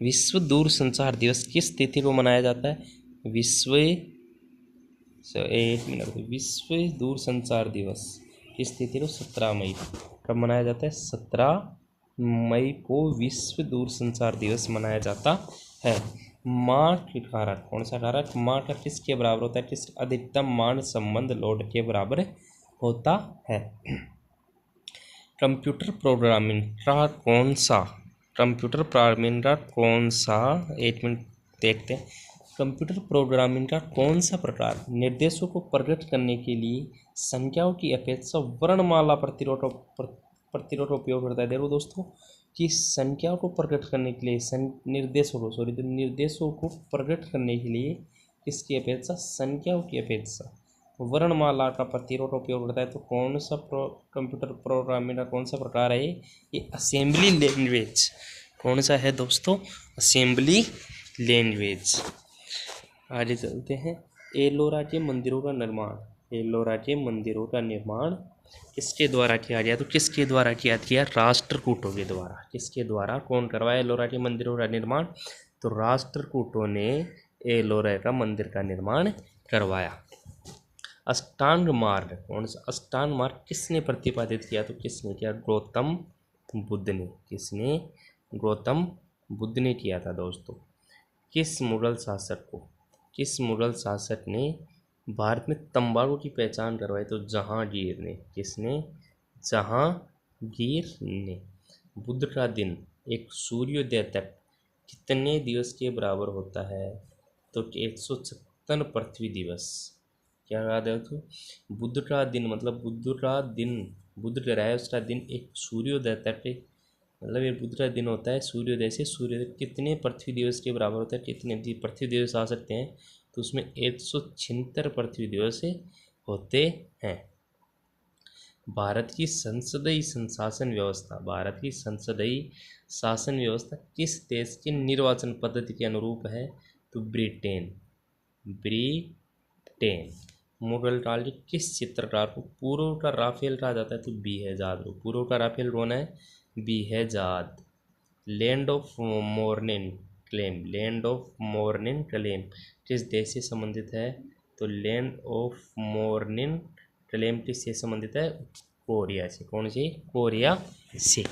विश्व दूरसंचार दिवस किस तिथि को मनाया जाता है, विश्व दूरसंचार दिवस किस तिथि को, 17 मई। कब मनाया जाता है, 17 मई को विश्व दूरसंचार दिवस मनाया जाता है। माँ के कारक, कौन सा कारक, माँ का किसके बराबर होता है, किस अधिकतम मान संबंध लोड के बराबर होता है। कंप्यूटर प्रोग्रामिंग का कौन सा, कंप्यूटर प्रोग्रामिंग का कौन सा, एक मिनट देखते हैं। कंप्यूटर प्रोग्रामिंग का कौन सा प्रकार निर्देशों को प्रकट करने के लिए संख्याओं की अपेक्षा वर्णमाला प्रतिरोध का उपयोग करता है। देखो दोस्तों, कि संख्याओं को प्रकट करने के लिए निर्देशों को प्रकट करने के लिए किसकी अपेक्षा, संख्याओं की अपेक्षा वर्णमाला का प्रतिरोध उपयोग करता है। तो कौन सा कंप्यूटर प्रोग्रामिंग का कौन सा प्रकार है, ये असेंबली लैंग्वेज। कौन सा है दोस्तों, असेंबली लैंग्वेज। आगे चलते हैं। एलोरा के मंदिरों का निर्माण, एलोरा के मंदिरों का निर्माण किसके द्वारा किया गया, तो किसके द्वारा किया गया, राष्ट्रकूटों के द्वारा। किसके द्वारा, कौन करवाया एलोरा के मंदिरों का निर्माण, तो राष्ट्रकूटों ने एलोरा का मंदिर का निर्माण करवाया। अष्टांग मार्ग, कौन सा अष्टांग मार्ग किसने प्रतिपादित किया, तो किसने किया, गौतम बुद्ध ने। किसने, गौतम बुद्ध ने किया था दोस्तों। किस मुगल शासक को, किस मुगल शासक ने भारत में तंबाकू की पहचान करवाई तो जहांगीर ने। किसने? जहांगीर ने। बुध का दिन एक सूर्योदय तक कितने दिवस के बराबर होता है? तो 156 पृथ्वी दिवस। क्या याद है? तो बुध का दिन मतलब बुध ग्रह है, उसका दिन एक सूर्योदय तक, मतलब ये बुध का दिन होता है सूर्योदय से सूर्योदय कितने पृथ्वी दिवस के बराबर होता है, कितने पृथ्वी दिवस आ सकते हैं? तो उसमें 176 पृथ्वी दिवस होते हैं। भारत की संसदीय शासन व्यवस्था किस देश की निर्वाचन पद्धति के अनुरूप है? तो ब्रिटेन। मुगल काल के किस चित्रकार को पूर्व का राफेल कहा जाता है? तो बेहजाद। पूर्व का राफेल कौन है? Behzad. Land of morning claim किस देश से संबंधित है? तो लैंड ऑफ मॉर्निंग क्लेम किससे संबंधित है? कोरिया से। कौन से? कोरिया से।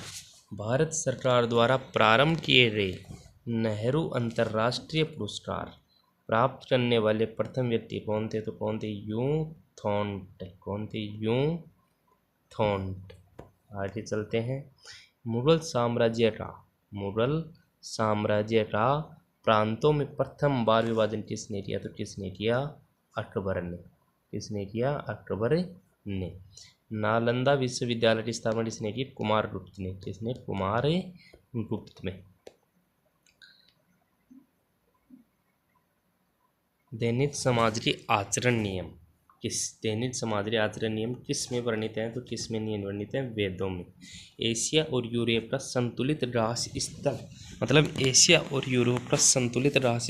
भारत सरकार द्वारा प्रारंभ किए गए नेहरू अंतर्राष्ट्रीय पुरस्कार प्राप्त करने वाले प्रथम व्यक्ति कौन थे? तो कौन थे? यूं थॉन्ट। आगे चलते हैं। मुगल साम्राज्य का प्रांतों में प्रथम बार विभाजन किसने किया? तो किसने किया? अकबर ने। किसने किया? अकबर ने। नालंदा विश्वविद्यालय की स्थापना किसने की? कुमारगुप्त ने। किसने? कुमारगुप्त में। दैनिक समाज के आचरण नियम किस में वर्णित हैं? तो किस में नहीं वर्णित हैं? वेदों में। एशिया और यूरोप का संतुलित राशि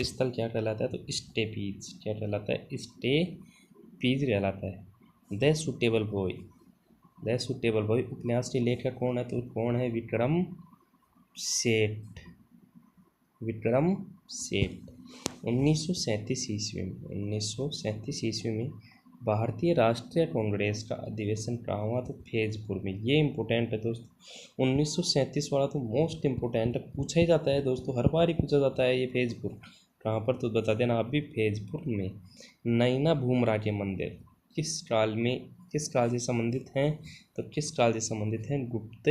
स्थल क्या कहलाता है? तो स्टेपीज। क्या कहलाता है? स्टेपीज कहलाता है। द सुटेबल बॉय उपन्यास के लेखक कौन है? तो कौन है? विक्रम सेठ। 1937 ईस्वी में भारतीय राष्ट्रीय कांग्रेस का अधिवेशन कहाँ हुआ? तो फैजपुर में। ये इंपॉर्टेंट है दोस्तों, 1937 वाला तो मोस्ट इम्पोर्टेंट पूछा ही जाता है दोस्तों, हर बार ही पूछा जाता है। ये फैजपुर कहाँ पर? तो बता देना आप भी, फैजपुर में। नैना भूमरा के मंदिर किस काल से संबंधित हैं? तो किस काल से संबंधित हैं? गुप्त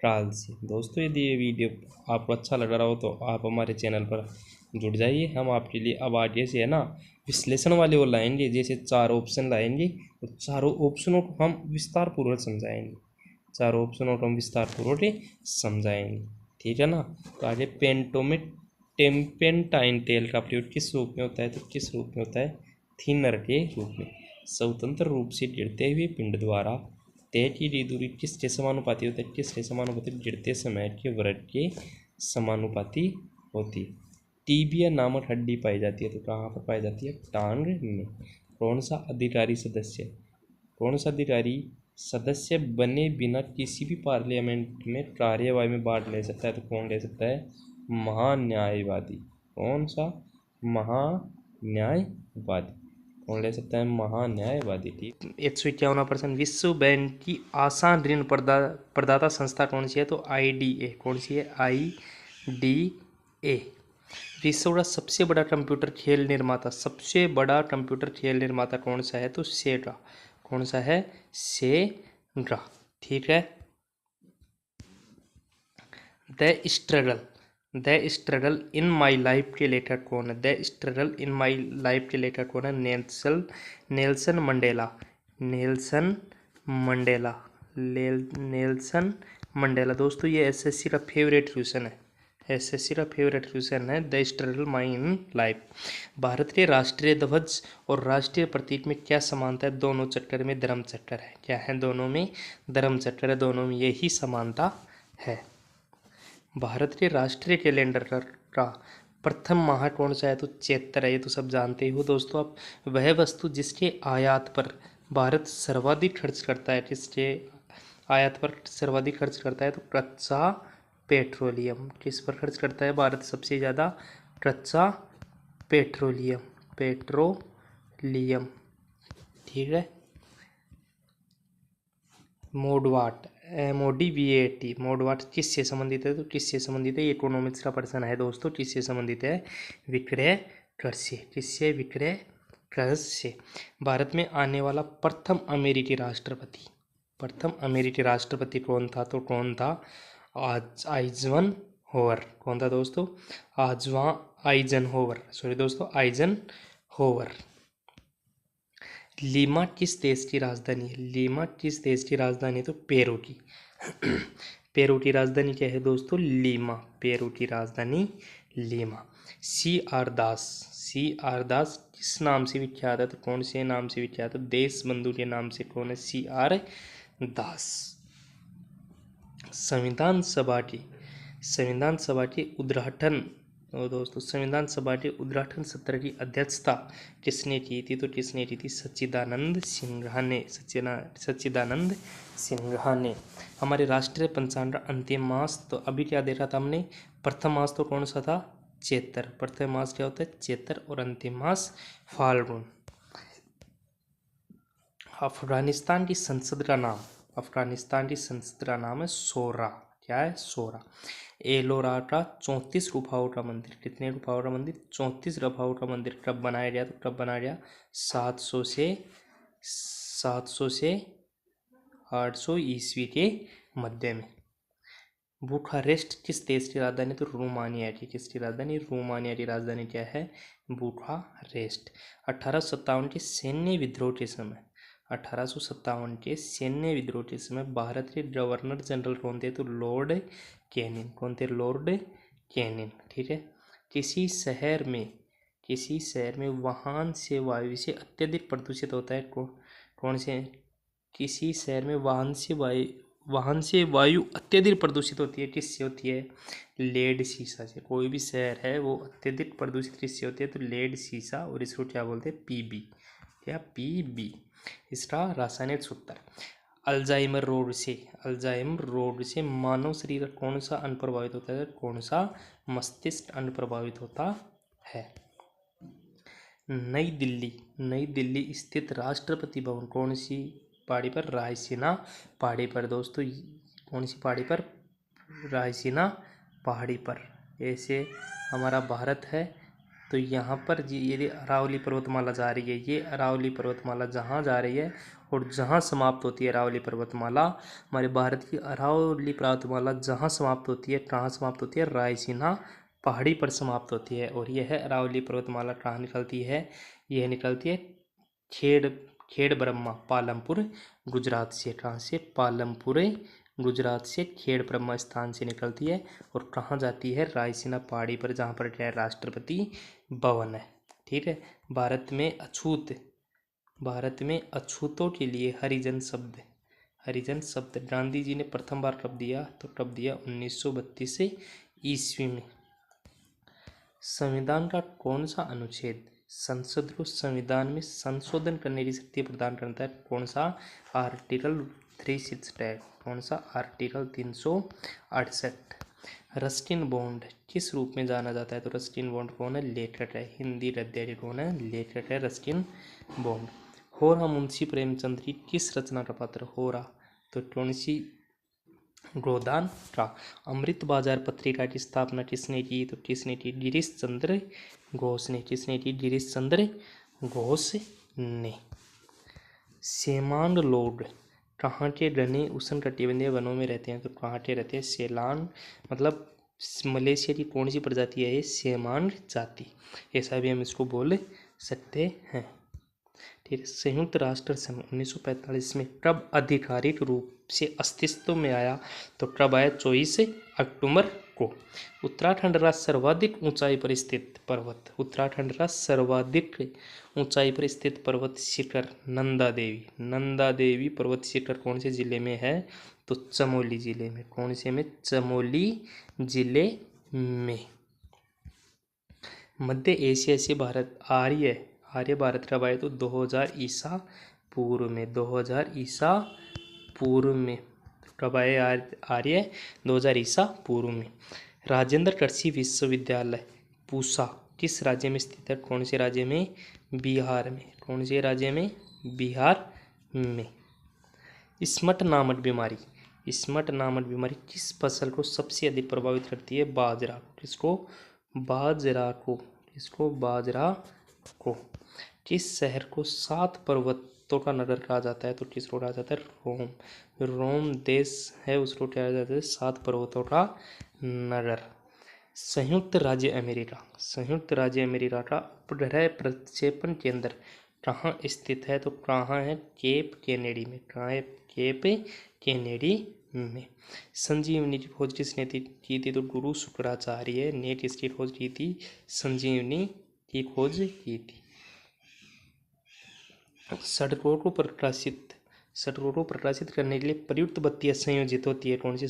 काल से। दोस्तों यदि ये वीडियो आपको अच्छा लग रहा हो तो आप हमारे चैनल पर जुड़ जाइए। हम आपके लिए अब आगे से है ना विश्लेषण वाले वो लाएंगे, जैसे 4 ऑप्शन लाएंगे तो चारों ऑप्शनों को हम विस्तार पूर्वक समझाएंगे। ठीक है ना। तो आगे टेम्पेंटाइन तेल का प्रयोग किस रूप में होता है? तो किस रूप में होता है? थिनर के रूप में। स्वतंत्र रूप से गिरते हुए पिंड द्वारा तय की गई दूरी किसके समानुपाती होता है? किसके समानुपाती? गिरते समय के वर्ग के समानुपाती होती है। टीबिया नामक हड्डी पाई जाती है तो कहाँ पर पाई जाती है? टांग में। कौन सा अधिकारी सदस्य बने बिना किसी भी पार्लियामेंट में कार्यवाही में भाग ले सकता है? तो कौन ले सकता है? महान्यायवादी। कौन सा? महान्यायवादी। कौन ले सकता है? महान्यायवादी। ठीक। 151%। विश्व बैंक की आसान ऋण प्रदाता संस्था कौन सी है? तो IDA। कौन सी है? IDA। विश्व का सबसे बड़ा कंप्यूटर खेल निर्माता कौन सा है? तो सेगा। कौन सा है? सेगा। ठीक है। The struggle in my life के लेखक कौन है? Nelson Mandela. दोस्तों ये SSC का फेवरेट क्वेश्चन है। The struggle my in life. Bharat के राष्ट्रीय ध्वज और राष्ट्रीय प्रतीक में क्या समानता है? दोनों चक्कर में धर्म चक्कर है। क्या है? दोनों में धर्म चक्कर है। दोनों में यही समानता है। भारत के राष्ट्रीय कैलेंडर का प्रथम माह कौन सा है? तो चैत्र है। ये तो सब जानते ही हो दोस्तों आप। वह वस्तु जिसके आयात पर भारत सर्वाधिक खर्च करता है, तो कच्चा पेट्रोलियम। किस पर खर्च करता है भारत सबसे ज़्यादा? कच्चा पेट्रोलियम। ठीक है। मोडवाट किससे संबंधित है? तो किससे संबंधित है? इकोनॉमिक्स का प्रश्न है दोस्तों। किससे संबंधित है? विक्रय कर से। किससे? विक्रय ट्रस्ट से। भारत में आने वाला प्रथम अमेरिकी राष्ट्रपति कौन था? तो कौन था? Eisenhower. कौन था दोस्तों? Eigen hover. लीमा किस देश की राजधानी है? लीमा किस देश की राजधानी है? तो पेरू की। पेरू की राजधानी क्या है दोस्तों? लीमा। पेरू की राजधानी लीमा। सी आर दास किस नाम से विख्यात है? तो कौन से नाम से विख्यात है? देश बंधु के नाम से। कौन है? सी आर दास। संविधान सभा के उद्घाटन दोस्तों संविधान सभा के उद्घाटन सत्र की अध्यक्षता किसने की थी? तो किसने की थी? सच्चिदानंद सिन्हा ने। हमारे राष्ट्रीय पंचांग का अंतिम मास तो अभी क्या देखा था हमने? प्रथम मास तो कौन सा था? चैत्र। प्रथम मास क्या होता है? चैत्र। और अंतिम मास फाल्गुन। अफगानिस्तान की संसद का नाम है शोरा। क्या है? शोरा। एलोरा का 34 गुफाओं का मंदिर। कितने गुफाओं का मंदिर? 34 गुफाओं का मंदिर कब बनाया गया? तो कब बनाया गया? 700 से 800 ईस्वी के मध्य में। बुखारेस्ट किस देश की राजधानी? तो रोमानिया की। किसकी राजधानी? रोमानिया की राजधानी क्या है? बुखारेस्ट। 1857 के सैन्य विद्रोह के समय भारत के गवर्नर जनरल कौन थे? तो लॉर्ड कैनिंग। कौन थे? Lord Canning. ठीक है। किसी शहर में वाहन से वायु से अत्यधिक प्रदूषित होता है कौन से? किसी शहर में वाहन से वायु अत्यधिक प्रदूषित होती है, किससे होती है? लेड सीसा से। कोई भी शहर है वो अत्यधिक प्रदूषित किससे होती है? तो लेड सीसा। और इसको क्या बोलते हैं? पीबी। क्या? पीबी। इसका रासायनिक सूत्र। अल्जाइमर रोग से मानव शरीर का कौन सा अंग प्रभावित होता है? कौन सा? मस्तिष्क अंग प्रभावित होता है। नई दिल्ली स्थित राष्ट्रपति भवन कौन सी पहाड़ी पर? रायसीना पहाड़ी पर। दोस्तों कौन सी पहाड़ी पर? रायसीना पहाड़ी पर। ऐसे हमारा भारत है तो यहाँ पर ये अरावली पर्वतमाला जा रही है। ये अरावली पर्वतमाला जहाँ जा रही है और जहाँ समाप्त होती है अरावली पर्वतमाला, हमारे भारत की अरावली पर्वतमाला जहाँ समाप्त होती है, कहाँ समाप्त होती है? रायसीना पहाड़ी पर समाप्त होती है। और यह अरावली पर्वतमाला कहाँ निकलती है? यह निकलती है खेड़ ब्रह्मा पालमपुर गुजरात से। कहाँ से? पालमपुर गुजरात से खेड़ ब्रह्मा स्थान से निकलती है। और कहाँ जाती है? रायसीना पहाड़ी पर, जहाँ पर क्या है? राष्ट्रपति भवन है। ठीक है। भारत में अछूतों के लिए हरिजन शब्द गांधी जी ने प्रथम बार कब दिया? तो कब दिया? 1932 ईस्वी में। संविधान का कौन सा अनुच्छेद संसद को संविधान में संशोधन करने की शक्ति प्रदान करता है? कौन सा? आर्टिकल 368। कौन सा? आर्टिकल 368। रस्किन बॉन्ड किस रूप में जाना जाता है? तो रस्किन बॉन्ड कौन है? लेखक है। हिंदी गद्य कौन है? लेखक है रस्किन बॉन्ड। होरा मुंशी प्रेमचंद की किस रचना का पात्र? होरा तो कौन सी? गोदान का। अमृत बाजार पत्रिका की स्थापना किसने की? तो किसने की? गिरीश चंद्र घोष ने। किसने की? गिरीश चंद्र घोष ने। सेमांग लोग कहाँ के घने उष्णकटिबंधीय वनों में रहते हैं? तो कहाँ के रहते हैं? सेलांग मतलब मलेशिया की कौन सी प्रजाति है? ये सेमांग जाति। ऐसा भी हम इसको बोल सकते हैं। ठीक है। संयुक्त राष्ट्र संघ 1945 में कब आधिकारिक रूप से अस्तित्व में आया? तो कब आया? 24 अक्टूबर को। उत्तराखंड का सर्वाधिक ऊंचाई पर स्थित पर्वत। उत्तराखंड का सर्वाधिक ऊंचाई पर स्थित पर्वत शिखर नंदा देवी पर्वत शिखर कौन से जिले में है? तो चमोली जिले में। कौन से में? चमोली जिले में। मध्य एशिया से भारत आर्य भारत कब आए? तो 2000 ईसा पूर्व में। 2000 ईसा पूर्व में कब आए आर्य? 2000 ईसा पूर्व में। राजेंद्र कृषि विश्वविद्यालय पूसा किस राज्य में स्थित है? कौन से राज्य में? बिहार में। कौन से राज्य में? बिहार में। स्मट नामक बीमारी किस फसल को सबसे अधिक प्रभावित करती है? बाजरा। किसको? बाजरा को। किस शहर को 7 पर्वतों का नगर कहा जाता है? तो किस को कहा जाता है? रोम। रोम देश है उसको कहा जाता है 7 पर्वतों का नगर। संयुक्त राज्य अमेरिका, संयुक्त राज्य अमेरिका का उपग्रह प्रक्षेपण केंद्र कहाँ स्थित है? तो कहाँ है? केप केनेडी में। कहाँ है? केप केनेडी में। संजीवनी की खोज किसने की थी? तो गुरु शुक्राचार्य ने किसकी खोज की थी? संजीवनी की खोज की थी। सड़कों को प्रकाशित करने के लिए प्रयुक्त बत्तियां संयोजित होती है कौन से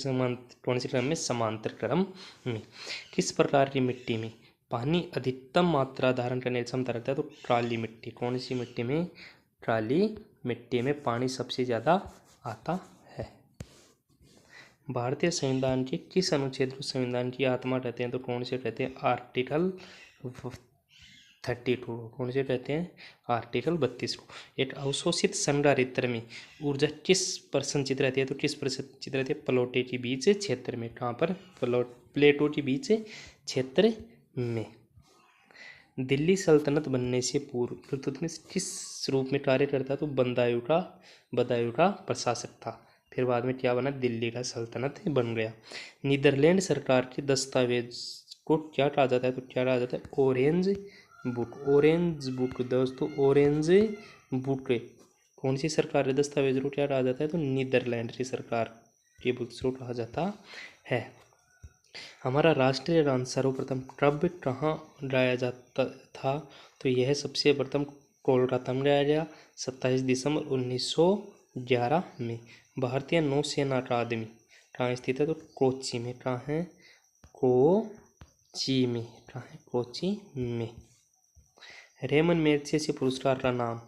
क्रम में? समांतर क्रम में। किस प्रकार की मिट्टी में पानी अधिकतम मात्रा धारण करने की क्षमता रखता है? तो काली मिट्टी। कौन सी मिट्टी में? काली मिट्टी में पानी सबसे ज़्यादा आता है। भारतीय संविधान के किस अनुच्छेद को संविधान की आत्मा कहते हैं? तो कौन से कहते हैं? आर्टिकल 32। कौन से कहते हैं? आर्टिकल 32 को। एक अवशोषित संधारित्र में ऊर्जा किस पर संचित रहती है? तो किस पर संचित रहती है? प्लेटों के बीच क्षेत्र में। कहाँ पर? प्लेटों के बीच क्षेत्र में। दिल्ली सल्तनत बनने से पूर्व इल्तुतमिश किस रूप में कार्य करता? तो बदायूं का प्रशासक था। फिर बाद में क्या बना? दिल्ली का सल्तनत बन गया। नीदरलैंड सरकार के दस्तावेज को क्या कहा जाता है? तो क्या कहा जाता है? Orange book. ऑरेंज बुक दोस्तों, ऑरेंज बुक कौन सी सरकार के दस्तावेज को क्या कहा जाता है? तो नीदरलैंड की सरकार के बुक को कहा जाता है। हमारा राष्ट्रीय गान सर्वप्रथम कब कहाँ गाया जाता था? तो यह सबसे प्रथम कोलकाता में गाया गया 27 दिसंबर 1911 में। भारतीय नौसेना अकादमी कहाँ स्थित है? तो कोच्चि में। कहाँ है? कोच्चि में। कहाँ है? कोच्चि में। रेमन मैग्सेसे पुरस्कार का नाम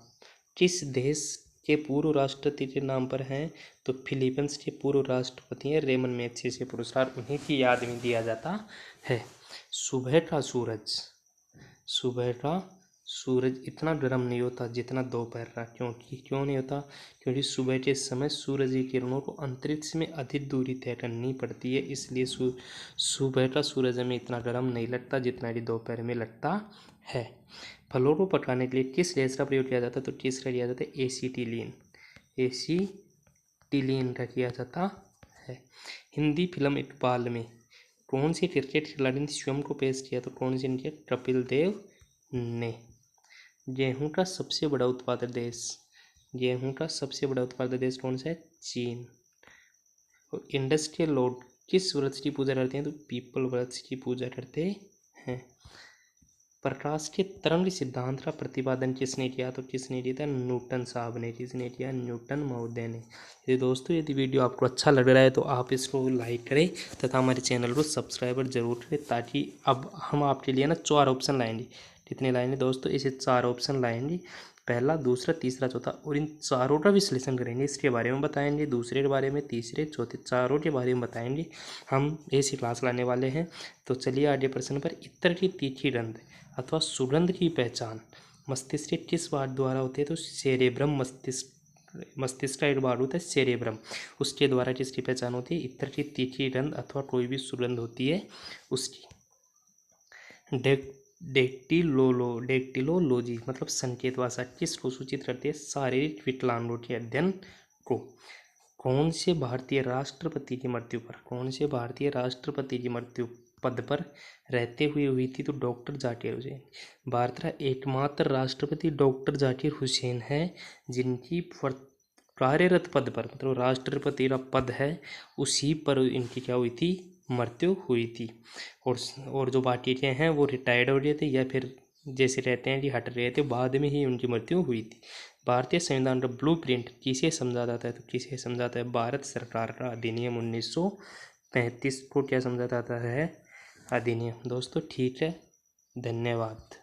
किस देश के पूर्व राष्ट्रपति के नाम पर है? तो फिलीपींस के पूर्व राष्ट्रपति हैं रेमन मैग्सेसे पुरस्कार उन्हीं की याद में दिया जाता है। सुबह का सूरज इतना गर्म नहीं होता जितना दोपहर का। क्यों नहीं होता? क्योंकि सुबह के समय सूरज की किरणों को अंतरिक्ष में अधिक दूरी तय करनी पड़ती है, इसलिए सुबह का सूरज हमें इतना गर्म नहीं लगता जितना कि दोपहर में लगता है। फलों को पकाने के लिए किस गैस का प्रयोग किया जाता है? तो किसका किया जाता है? एसीटिलीन का किया जाता है। हिंदी फिल्म इकबाल में कौन सी क्रिकेट खिलाड़ी ने स्वयं को पेश किया? तो कौन सी ने? कपिल देव ने। गेहूं का सबसे बड़ा उत्पादक देश कौन सा है? चीन। और इंडस्ट्रियल लॉर्ड किस वृक्ष की पूजा करते हैं? तो पीपल वृक्ष की पूजा करते हैं। प्रकाश के तरंग सिद्धांत का प्रतिपादन किसने किया? तो किसने किया था? न्यूटन साहब ने। किसने किया? न्यूटन महोदय ने। यदि दोस्तों यदि वीडियो आपको अच्छा लग रहा है तो आप इसको लाइक करें तथा हमारे चैनल को सब्सक्राइबर जरूर करें, ताकि अब हम आपके लिए ना 4 ऑप्शन लाएंगे। कितने लाएंगे दोस्तों? इसे 4 ऑप्शन लाएंगे, पहला, दूसरा, तीसरा, चौथा, और इन चारों का विश्लेषण करेंगे। इसके बारे में बताएंगे, दूसरे के बारे में, तीसरे, चौथे, चारों के बारे में बताएंगे। हम ऐसी क्लास लाने वाले हैं। तो चलिए आगे प्रश्न पर। इत्र की तीखी गंध अथवा सुगंध की पहचान मस्तिष्क के किस भाग द्वारा होती है? तो सेरेब्रम। मस्तिष्क का एक भाग होता है सेरेब्रम, उसके द्वारा किसकी पहचान होती है? इत्र की तीखी गंध अथवा कोई भी सुगंध होती है उसकी। डेक्टिलोलॉजी मतलब संकेत भाषा किसको सूचित करती है? शारीरिक विकलांगों के अध्ययन को। कौन से भारतीय राष्ट्रपति की मृत्यु पद पर रहते हुए हुई थी? तो डॉक्टर जाकिर हुसैन। भारत का एकमात्र राष्ट्रपति डॉक्टर जाकिर हुसैन है, जिनकी कार्यरत पद पर मतलब राष्ट्रपति का पद है उसी पर इनकी क्या हुई थी? मृत्यु हुई थी। और जो बाकी के हैं वो रिटायर्ड हो गए थे या फिर जैसे रहते हैं कि हट रहे थे, बाद में ही उनकी मृत्यु हुई थी। भारतीय संविधान का ब्लूप्रिंट किसे समझा जाता है? तो किसे समझा जाता है? भारत सरकार का अधिनियम 1935 को क्या समझा जाता है? अधिनियम। दोस्तों ठीक है, धन्यवाद।